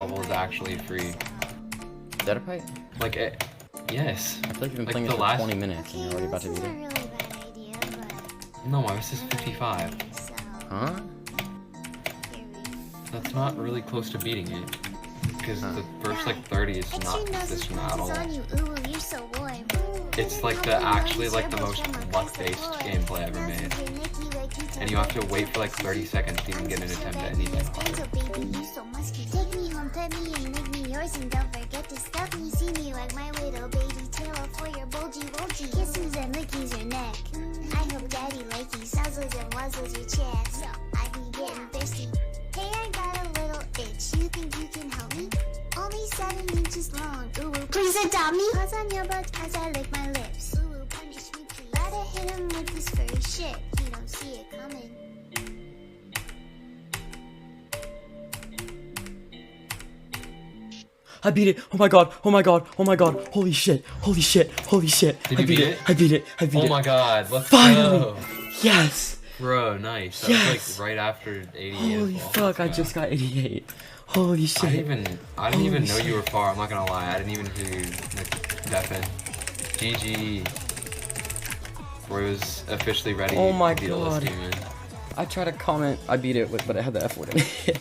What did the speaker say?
level is actually free. Shadowplay? Like it, yes. I feel like you've been like playing the this for last 20 minutes and you're already about to beat it. Really bad idea, but No, this is 55. so Huh? here we That's not really close to beating it. Because the first like 30 is not consistent at all. on you. Ooh, you're so warm. It's like the actually like the most luck-based gameplay ever made. And you have to wait for like 30 seconds to even get an attempt at anything hard. Baby, you so musky. Take me home, pet me, and make me yours, and don't forget to stuff me. See me like my little baby tail for your bulgy. Kisses and lickies your neck. I hope daddy likes nuzzles and wuzzles your chest. I be getting thirsty. Hey, I got a little itch. You think you can help me? Only 7 inches long. Ooh, please adopt me. Paws on your butt as I lick my lips. Ooh, punish me, please. Gotta hit him with this furry shit. You don't see it coming. I beat it! Oh my god! Oh my god! Oh my god! Holy shit! Holy shit! Holy shit! Did I you beat beat it! it? I beat it! I beat it! Oh my god, let's Finally! go! Yes! Bro, nice. That Yes! was like right after 88 Holy as well. fuck! I Yeah. just got 88. Holy shit! I didn't even Holy know shit. you were far. I'm not gonna lie. I didn't even hear you like deafen. GG. Roy's officially ready Oh my to beat all this God. demon. I tried to comment I beat it, but I had the F word in it.